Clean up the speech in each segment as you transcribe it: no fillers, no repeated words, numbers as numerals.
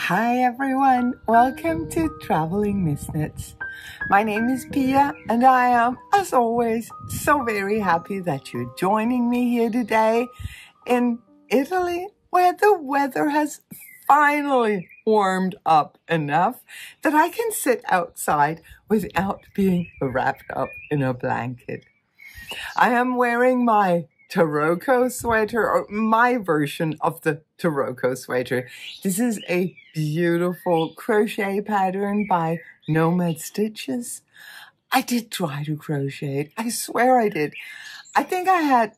Hi everyone, welcome to Traveling Misknits. My name is Pia and I am, as always, so very happy that you're joining me here today in Italy, where the weather has finally warmed up enough that I can sit outside without being wrapped up in a blanket. I am wearing my Taroko sweater, or my version of the Taroko sweater. This is a beautiful crochet pattern by Nomad Stitches. I did try to crochet it. I swear I did. I think I had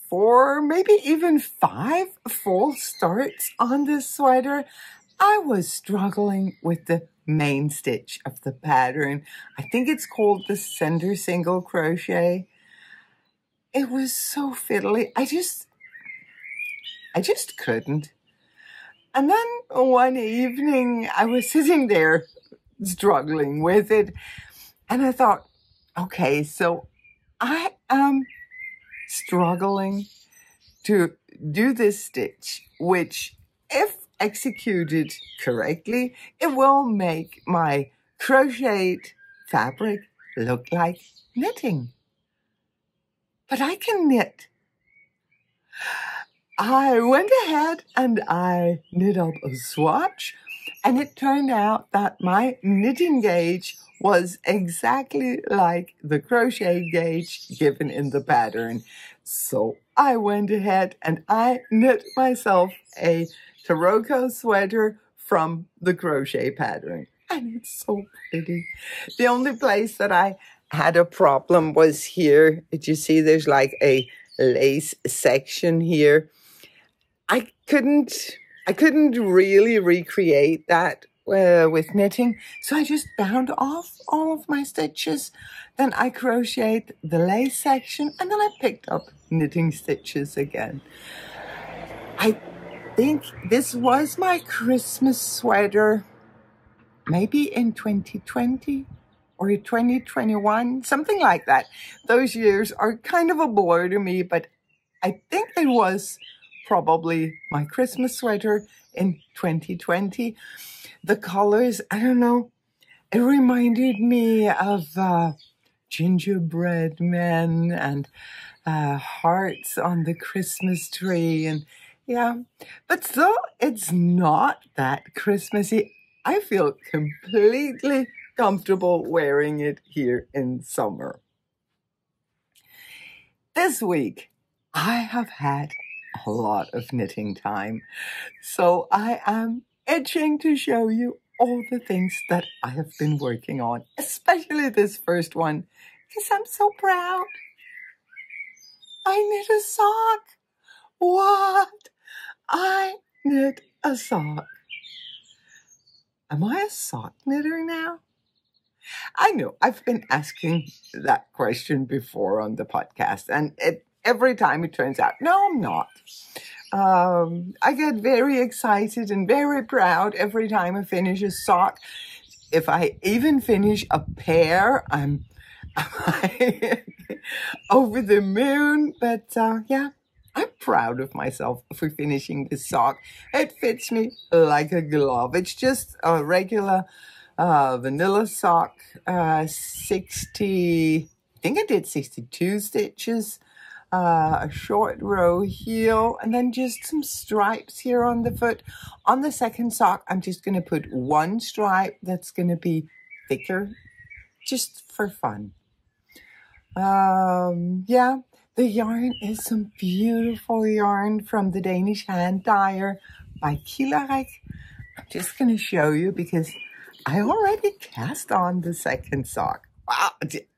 4, maybe even 5 false starts on this sweater. I was struggling with the main stitch of the pattern. I think it's called the center single crochet. It was so fiddly. I just couldn't. And then one evening I was sitting there struggling with it. And I thought, okay, so I am struggling to do this stitch, which if executed correctly, it will make my crocheted fabric look like knitting. But I can knit. I went ahead and I knit up a swatch, and it turned out that my knitting gauge was exactly like the crochet gauge given in the pattern. So I went ahead and I knit myself a Taroko sweater from the crochet pattern. And it's so pretty. The only place that I had a problem was here. Did you see there's like a lace section here? I couldn't really recreate that with knitting, so I just bound off all of my stitches. Then I crocheted the lace section, and then I picked up knitting stitches again. I think this was my Christmas sweater, maybe in 2020 or 2021, something like that. Those years are kind of a blur to me, but I think it was probably my Christmas sweater in 2020. The colors, I don't know, it reminded me of gingerbread men and hearts on the Christmas tree. And yeah, but though it's not that Christmassy, I feel completely comfortable wearing it here in summer. This week, I have had a lot of knitting time, so I am itching to show you all the things that I have been working on, especially this first one, because I'm so proud. I knit a sock. What? I knit a sock. Am I a sock knitter now? I know I've been asking that question before on the podcast, and every time it turns out, no, I'm not. I get very excited and very proud every time I finish a sock. If I even finish a pair, I'm over the moon. But yeah, I'm proud of myself for finishing this sock. It fits me like a glove. It's just a regular vanilla sock, 60, I think I did 62 stitches, a short row heel, and then just some stripes here on the foot. On the second sock, I'm just going to put one stripe that's going to be thicker, just for fun. Yeah, the yarn is some beautiful yarn from the Danish hand dyer by Kilarek. I'm just going to show you because I already cast on the second sock. Wow,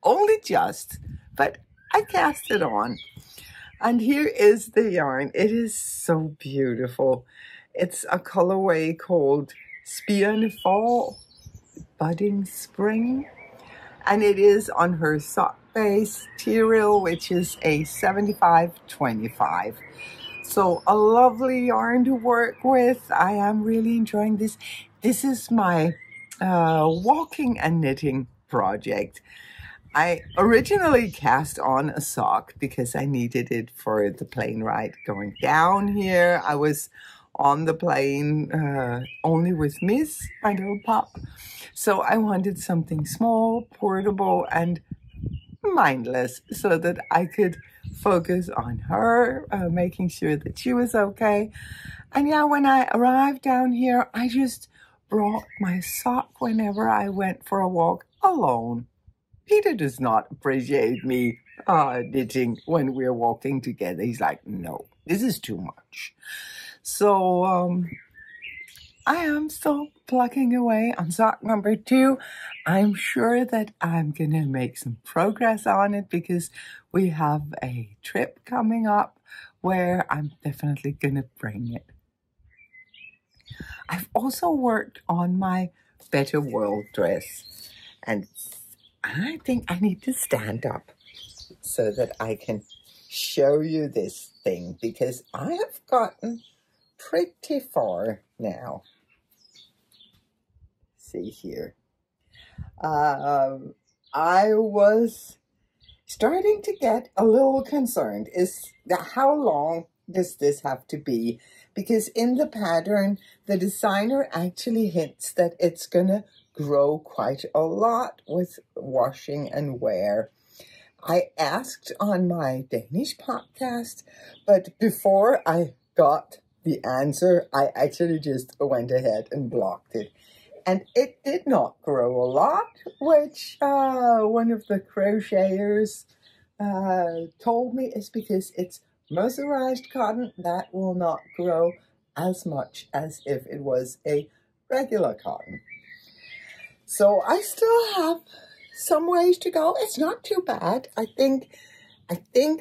only just, but I cast it on. And here is the yarn. It is so beautiful. It's a colorway called Spirende Fall, Budding Spring. And it is on her sock base material, which is a 75-25. So a lovely yarn to work with. I am really enjoying this. This is my walking and knitting project. I originally cast on a sock because I needed it for the plane ride going down here. I was on the plane, only with Miss, my little pup. So I wanted something small, portable, and mindless so that I could focus on her, making sure that she was okay. And yeah, when I arrived down here, I just brought my sock whenever I went for a walk alone. Peter does not appreciate me knitting when we're walking together. He's like, no, this is too much. So I am still plugging away on sock number 2. I'm sure that I'm going to make some progress on it because we have a trip coming up where I'm definitely going to bring it. I've also worked on my Better World dress, and I think I need to stand up so that I can show you this thing because I have gotten pretty far now. See here. I was starting to get a little concerned. How long does this have to be? Because in the pattern, the designer actually hints that it's going to grow quite a lot with washing and wear. I asked on my Danish podcast, but before I got the answer, I actually just went ahead and blocked it. And it did not grow a lot, which one of the crocheters told me is because it's mercerized cotton that will not grow as much as if it was a regular cotton. So I still have some ways to go. It's not too bad. I think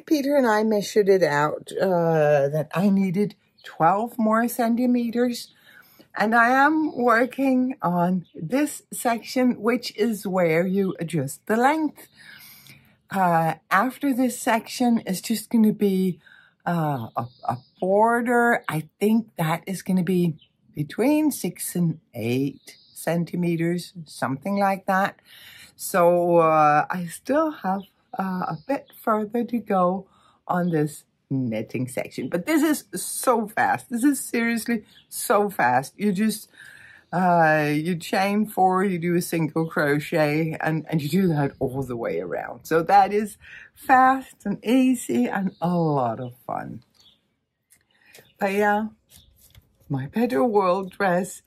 Peter and I measured it out that I needed 12 more centimeters. And I am working on this section, which is where you adjust the length. After this section is just going to be a border. I think that is going to be between 6 and 8 centimeters, something like that. So I still have a bit further to go on this knitting section, but this is so fast. This is seriously so fast. You just you chain 4, you do a single crochet, and you do that all the way around. So that is fast and easy and a lot of fun. But yeah, my Better World dress,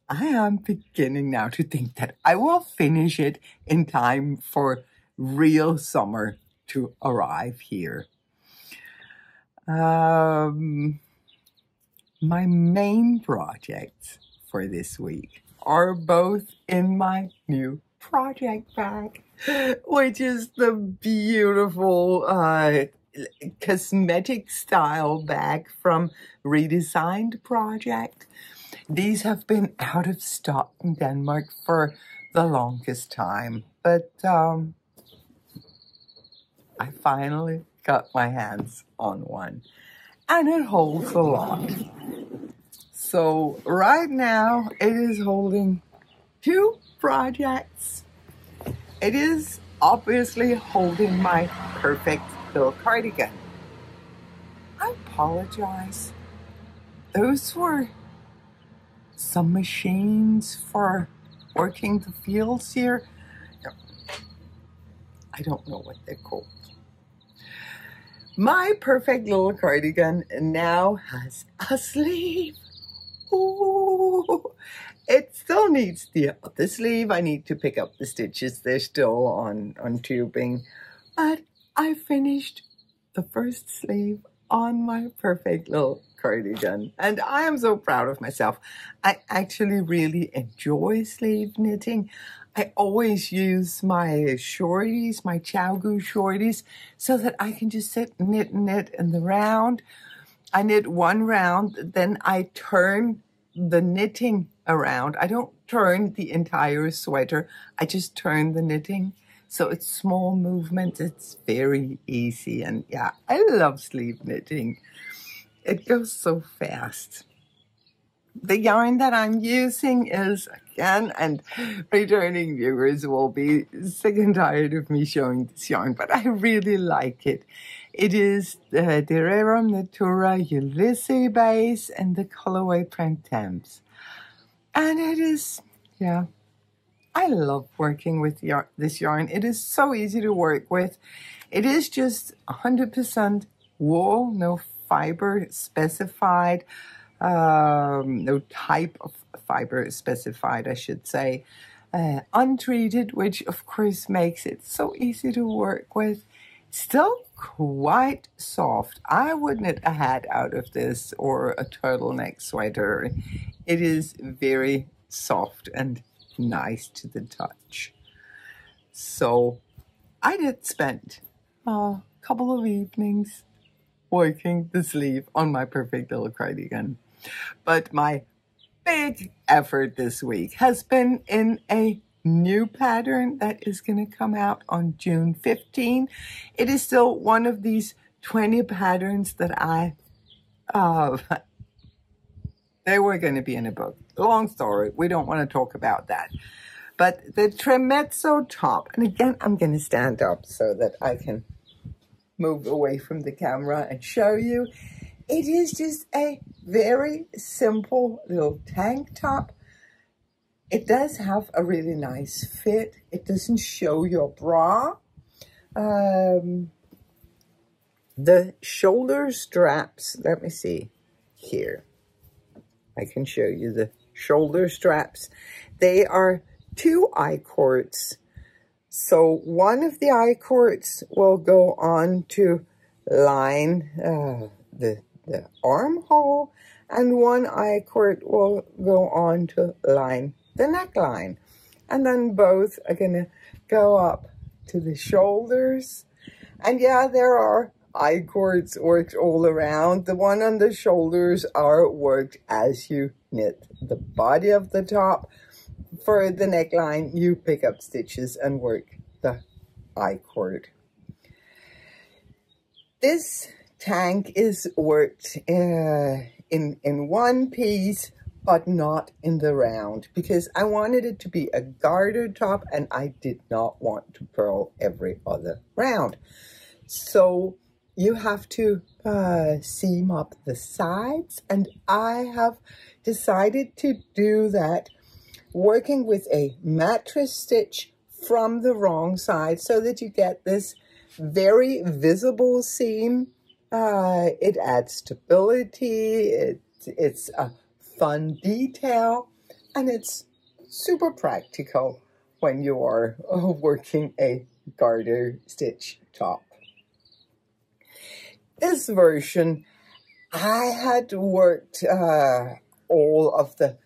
I am beginning now to think that I will finish it in time for real summer to arrive here. My main projects for this week are both in my new project bag, which is the beautiful cosmetic style bag from Redesigned Project. These have been out of stock in Denmark for the longest time, but I finally got my hands on one, and it holds a lot. So right now it is holding 2 projects. It is obviously holding my perfect little cardigan. I apologize. Those were some machines for working the fields here. I don't know what they're called. My perfect little cardigan now has a sleeve. Ooh, it still needs the other sleeve. I need to pick up the stitches. They're still on tubing. But I finished the first sleeve on my perfect little cardigan. And I am so proud of myself. I actually really enjoy sleeve knitting. I always use my shorties, my Chowgoo shorties, so that I can just sit and knit in the round. I knit one round, then I turn the knitting around. I don't turn the entire sweater. I just turn the knitting. So it's small movements. It's very easy. And yeah, I love sleeve knitting. It goes so fast. The yarn that I'm using is, again, and returning viewers will be sick and tired of me showing this yarn, but I really like it. It is the Rerum Natura Ulysses base and the colorway Printemps. And it is, yeah, I love working with this yarn. It is so easy to work with. It is just 100% wool, no fiber specified, no type of fiber specified, I should say. Untreated, which of course makes it so easy to work with. Still quite soft. I wouldn't have had out of this or a turtleneck sweater. It is very soft and nice to the touch. So I did spend a couple of evenings working the sleeve on my perfect little cardigan. But my big effort this week has been in a new pattern that is going to come out on June 15. It is still one of these 20 patterns that they were going to be in a book. Long story. We don't want to talk about that. But the Tremezzo top, and again, I'm going to stand up so that I can move away from the camera and show you. It is just a very simple little tank top. It does have a really nice fit. It doesn't show your bra. The shoulder straps, let me see here. I can show you the shoulder straps. They are 2 I-cords. So one of the I-cords will go on to line the armhole, and one I-cord will go on to line the neckline. And then both are going to go up to the shoulders. And yeah, there are I-cords worked all around. The one on the shoulders are worked as you knit the body of the top. For the neckline, you pick up stitches and work the I-cord. This tank is worked in one piece, but not in the round, because I wanted it to be a garter top and I did not want to purl every other round. So you have to seam up the sides, and I have decided to do that working with a mattress stitch from the wrong side so that you get this very visible seam. It adds stability, it's a fun detail, and it's super practical when you are working a garter stitch top. This version, I had worked all of the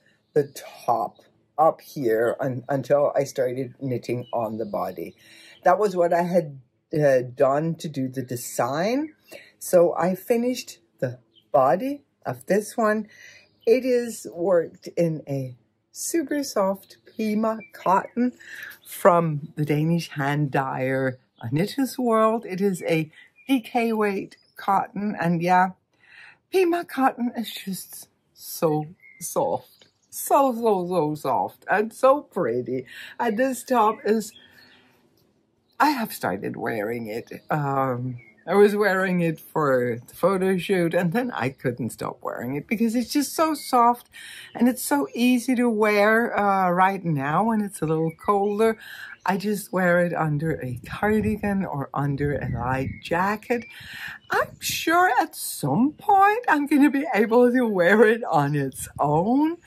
top up here until I started knitting on the body. That was what I had done to do the design. So I finished the body of this one. It is worked in a super soft Pima cotton from the Danish hand dyer Knitter's World. It is a DK weight cotton, and yeah, Pima cotton is just so soft. So soft and so pretty. And this top is, I have started wearing it. I was wearing it for the photo shoot, and then I couldn't stop wearing it because it's just so soft and it's so easy to wear right now when it's a little colder. I just wear it under a cardigan or under a light jacket. I'm sure at some point I'm going to be able to wear it on its own.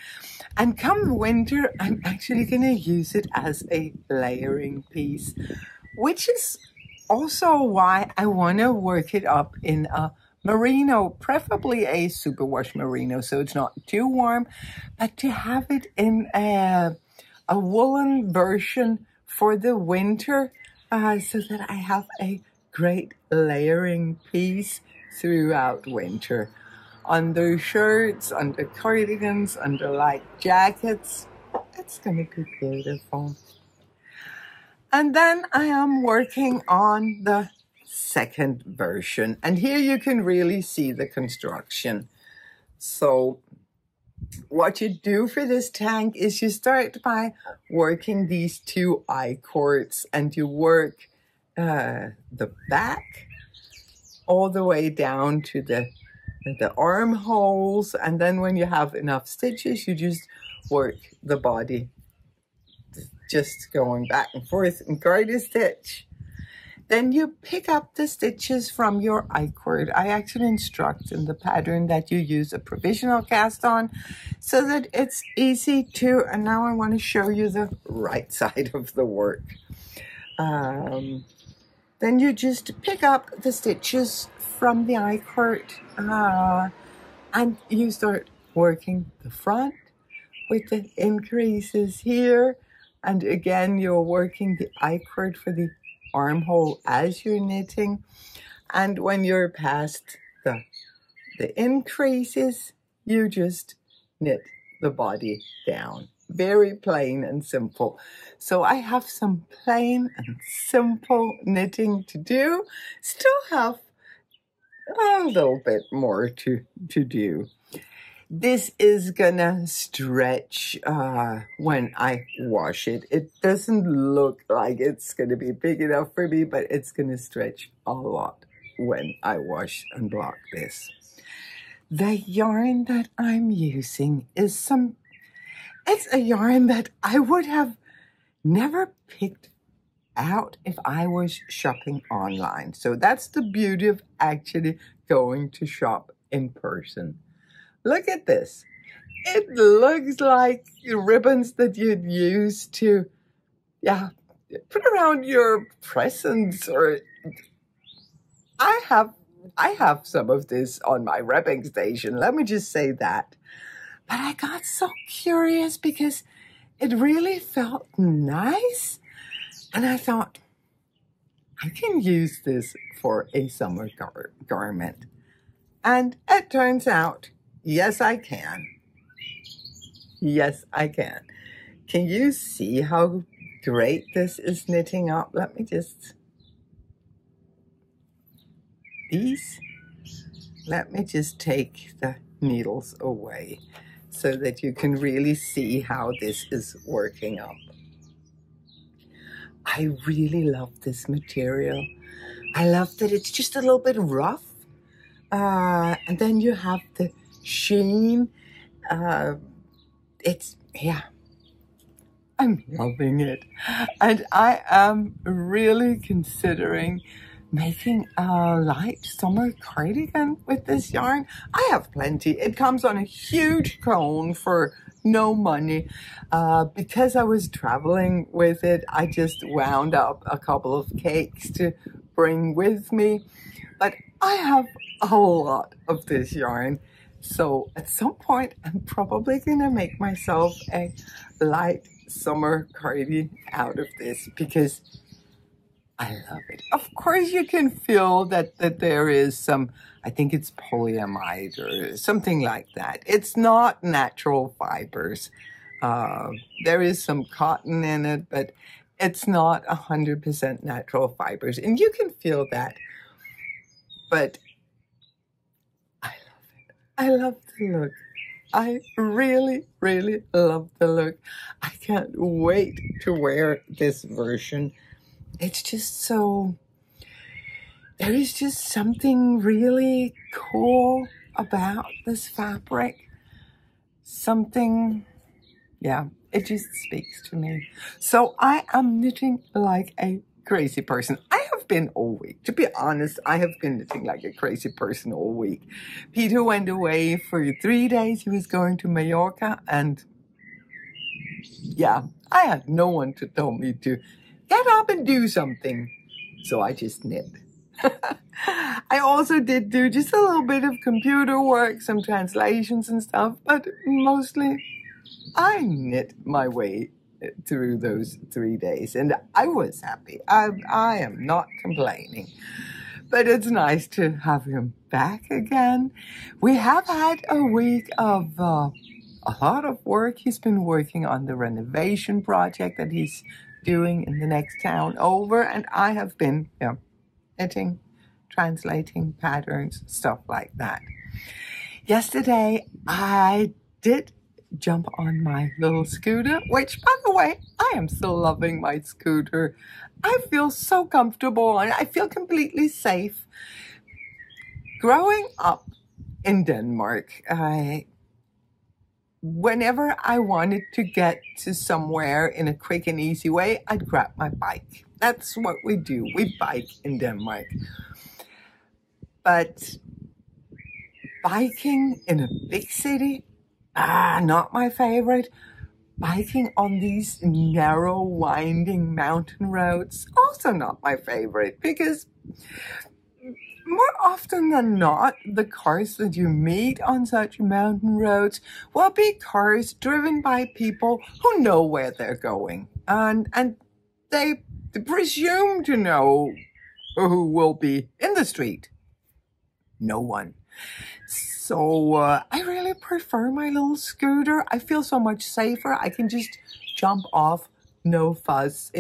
And come winter, I'm actually going to use it as a layering piece, which is also why I want to work it up in a merino, preferably a superwash merino, so it's not too warm, but to have it in a woolen version for the winter, so that I have a great layering piece throughout winter. Under shirts, under cardigans, under light jackets. It's going to be beautiful. And then I am working on the second version. And here you can really see the construction. So what you do for this tank is you start by working these 2 I-cords, and you work the back all the way down to the armholes. And then when you have enough stitches, you just work the body, just going back and forth and garter stitch. Then you pick up the stitches from your I-cord. I actually instruct in the pattern that you use a provisional cast on so that it's easy to, and now I want to show you the right side of the work. Then you just pick up the stitches from the I-cord and you start working the front with the increases here. And again, you're working the I-cord for the armhole as you're knitting. And when you're past the increases, you just knit the body down. Very plain and simple. So I have some plain and simple knitting to do. Still have a little bit more to do. This is gonna stretch when I wash it. It doesn't look like it's gonna be big enough for me, but it's gonna stretch a lot when I wash and block this. The yarn that I'm using is it's a yarn that I would have never picked out if I was shopping online. So that's the beauty of actually going to shop in person. Look at this. It looks like ribbons that you'd use to, put around your presents. Or I have some of this on my wrapping station. Let me just say that. But I got so curious because it really felt nice. And I thought, I can use this for a summer garment. And it turns out, yes, I can. Yes, I can. Can you see how great this is knitting up? Let me just... Let me just take the needles away so that you can really see how this is working up. I really love this material. I love that it's just a little bit rough. And then you have the sheen. I'm loving it. And I am really considering making a light summer cardigan with this yarn. I have plenty. It comes on a huge cone for no money. Because I was traveling with it, I just wound up a couple of cakes to bring with me. But I have a lot of this yarn. So at some point, I'm probably gonna make myself a light summer cardi out of this because I love it. Of course, you can feel that there is some, I think it's polyamide or something like that. It's not natural fibers. There is some cotton in it, but it's not 100% natural fibers. And you can feel that. But I love it. I love the look. I really, really love the look. I can't wait to wear this version. It's just so, there is just something really cool about this fabric. Something, it just speaks to me. So I am knitting like a crazy person. I have been all week. To be honest, I have been knitting like a crazy person all week. Peter went away for 3 days. He was going to Mallorca, and I had no one to tell me to get up and do something. So I just knit. I also did do just a little bit of computer work, some translations and stuff, but mostly I knit my way through those 3 days, and I was happy. I am not complaining. But it's nice to have him back again. We have had a week of a lot of work. He's been working on the renovation project that he's doing in the next town over, and I have been knitting, translating patterns, stuff like that. Yesterday, I did jump on my little scooter, which, by the way, I am still loving my scooter. I feel so comfortable and I feel completely safe. Growing up in Denmark, whenever I wanted to get to somewhere in a quick and easy way, I'd grab my bike. That's what we do. We bike in Denmark. But biking in a big city, not my favorite. Biking on these narrow, winding mountain roads, also not my favorite, because more often than not, the cars that you meet on such mountain roads will be cars driven by people who know where they're going. And they presume to know who will be in the street. No one. So I really prefer my little scooter. I feel so much safer. I can just jump off, no fuss.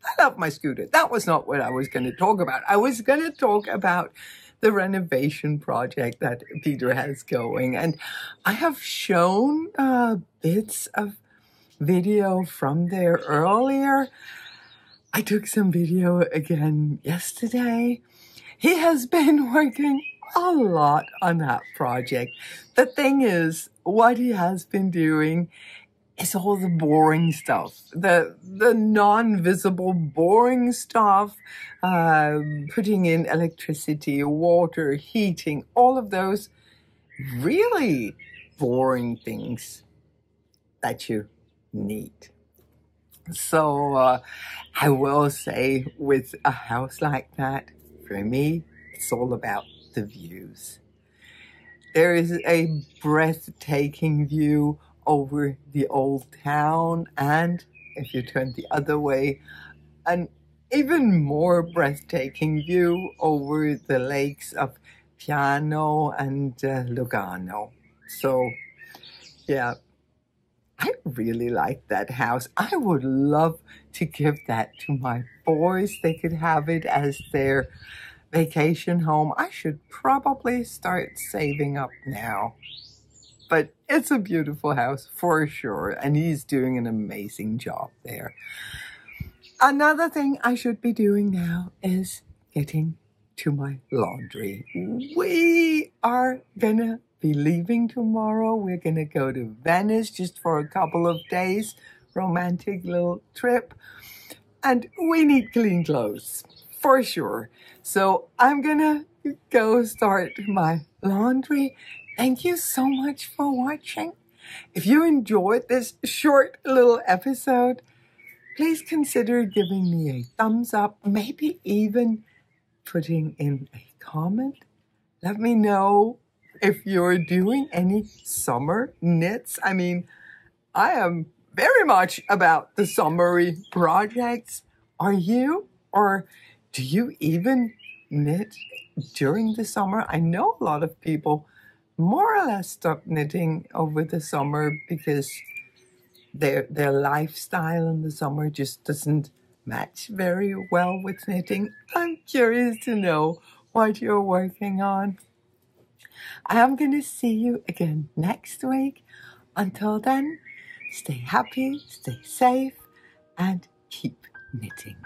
I love my scooter. That was not what I was going to talk about. I was going to talk about the renovation project that Peter has going. And I have shown bits of video from there earlier. I took some video again yesterday. He has been working a lot on that project. The thing is, what he has been doing is all the boring stuff, the non-visible boring stuff, putting in electricity, water, heating, all of those really boring things that you need. So I will say, with a house like that, for me, it's all about the views. There is a breathtaking view over the old town, and if you turn the other way, an even more breathtaking view over the lakes of Piano and Lugano. So, yeah, I really like that house. I would love to give that to my boys. They could have it as their vacation home. I should probably start saving up now. But it's a beautiful house for sure, and he's doing an amazing job there. Another thing I should be doing now is getting to my laundry. We are gonna be leaving tomorrow. We're gonna go to Venice just for a couple of days, romantic little trip, and we need clean clothes for sure. So I'm gonna go start my laundry. Thank you so much for watching. If you enjoyed this short little episode, please consider giving me a thumbs up, maybe even putting in a comment. Let me know if you're doing any summer knits. I mean, I am very much about the summery projects. Are you? Or do you even knit during the summer? I know a lot of people more or less stop knitting over the summer because their lifestyle in the summer just doesn't match very well with knitting. I'm curious to know what you're working on. I am going to see you again next week. Until then, stay happy, stay safe, and keep knitting.